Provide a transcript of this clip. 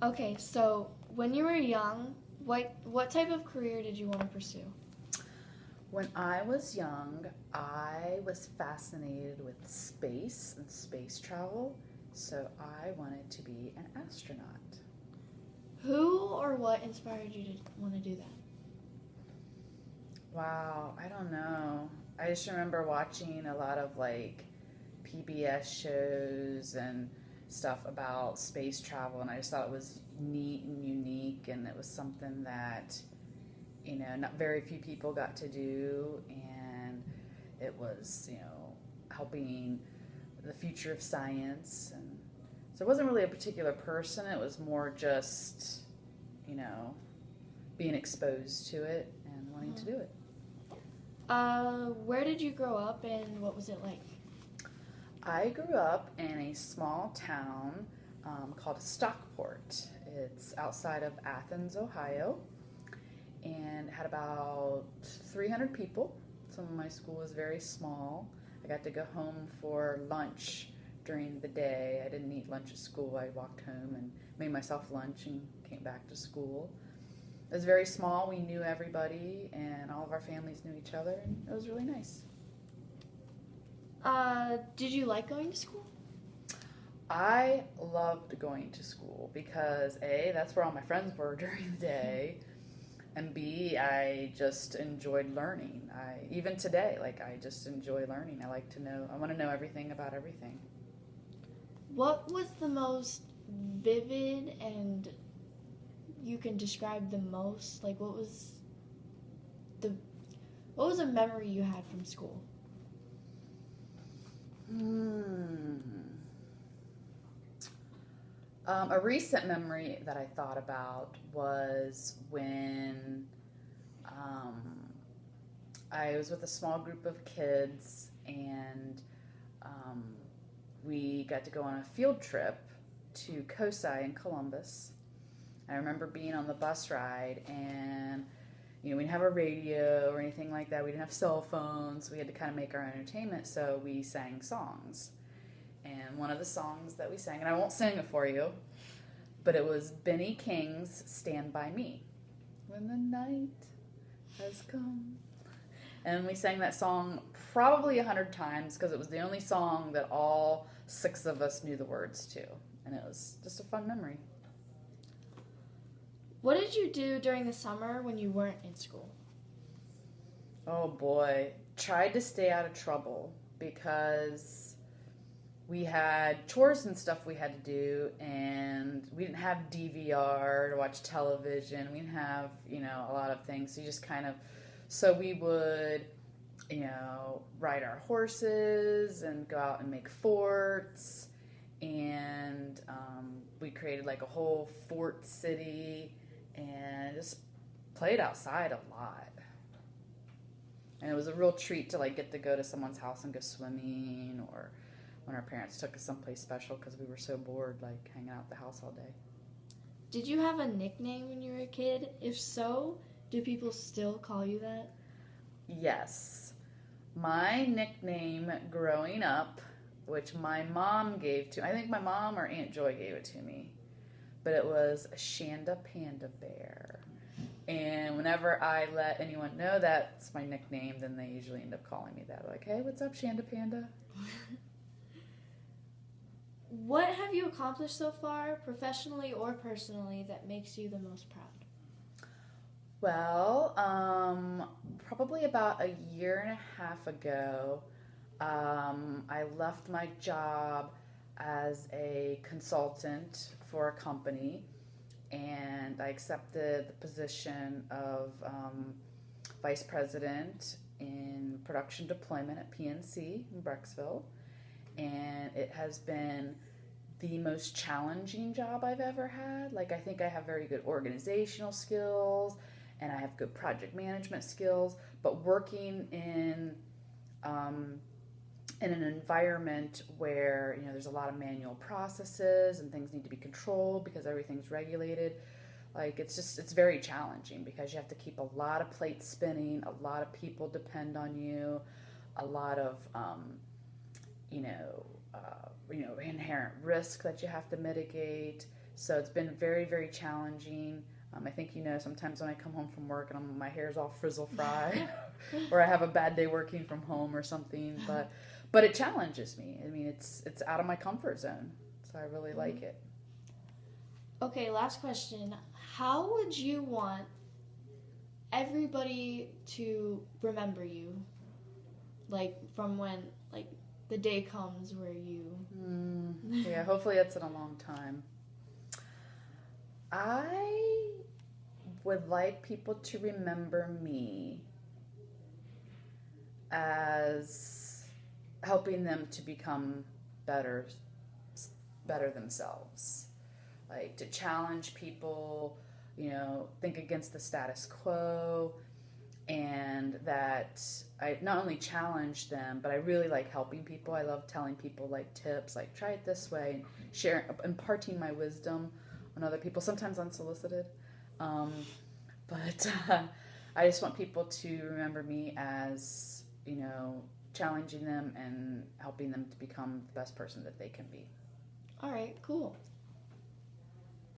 Okay, so when you were young, what type of career did you want to pursue? When I was young, I was fascinated with space and space travel, so I wanted to be an astronaut. Who or what inspired you to want to do that? Wow, I don't know. I just remember watching a lot of PBS shows and stuff about space travel, and I just thought it was neat and unique, and it was something that, not very few people got to do, and it was, helping the future of science. And so it wasn't really a particular person, it was more just, you know, being exposed to it and wanting to do it. Where did you grow up and what was it like? I grew up in a small town called Stockport. It's outside of Athens, Ohio, and had about 300 people. So my school was very small. I got to go home for lunch during the day. I didn't eat lunch at school. I walked home and made myself lunch and came back to school. It was very small. We knew everybody, and all of our families knew each other, and it was really nice. Did you like going to school? I loved going to school because A, that's where all my friends were during the day, and B, I just enjoyed learning. Even today, I just enjoy learning. I like to know. I want to know everything about everything. What was the most vivid and you can describe the most? Like the what was a memory you had from school? Hmm. A recent memory that I thought about was when um, I was with a small group of kids, and um, we got to go on a field trip to COSI in Columbus. I remember being on the bus ride, and we didn't have a radio or anything like that. We didn't have cell phones. We had to kind of make our own entertainment, so we sang songs. And one of the songs that we sang, and I won't sing it for you, but it was Benny King's Stand By Me. When the night has come. And we sang that song probably 100 times because it was the only song that all six of us knew the words to. And it was just a fun memory. What did you do during the summer when you weren't in school? Oh boy. Tried to stay out of trouble because we had chores and stuff we had to do, and we didn't have DVR to watch television. We didn't have, a lot of things. So you just kind of, so we would, ride our horses and go out and make forts. And we created like a whole fort city and just played outside a lot. And it was a real treat to get to go to someone's house and go swimming, or when our parents took us someplace special because we were so bored, hanging out at the house all day. Did you have a nickname when you were a kid? If so, do people still call you that? Yes. My nickname growing up, which my mom gave to, I think my mom or Aunt Joy gave it to me, but it was Shanda Panda Bear. And whenever I let anyone know that's my nickname, then they usually end up calling me that. Like, hey, what's up, Shanda Panda? What have you accomplished so far, professionally or personally, that makes you the most proud? Well, probably about a year and a half ago, I left my job as a consultant for a company, and I accepted the position of vice president in production deployment at PNC in Brecksville. And it has been the most challenging job I've ever had. I think I have very good organizational skills and I have good project management skills, but working in an environment where there's a lot of manual processes and things need to be controlled because everything's regulated. It's very challenging because you have to keep a lot of plates spinning, a lot of people depend on you, a lot of inherent risk that you have to mitigate. So it's been very, very challenging. I think sometimes when I come home from work and my hair's all frizzle fry, or I have a bad day working from home or something, but it challenges me. I mean, it's out of my comfort zone, so I really like it. Okay, last question. How would you want everybody to remember you? Like from when the day comes where you Yeah, hopefully it's in a long time. I would like people to remember me as helping them to become better themselves. Like to challenge people, think against the status quo, and that I not only challenge them, but I really like helping people. I love telling people like tips, like try it this way, and imparting my wisdom on other people, sometimes unsolicited. But I just want people to remember me as, challenging them and helping them to become the best person that they can be. All right, cool.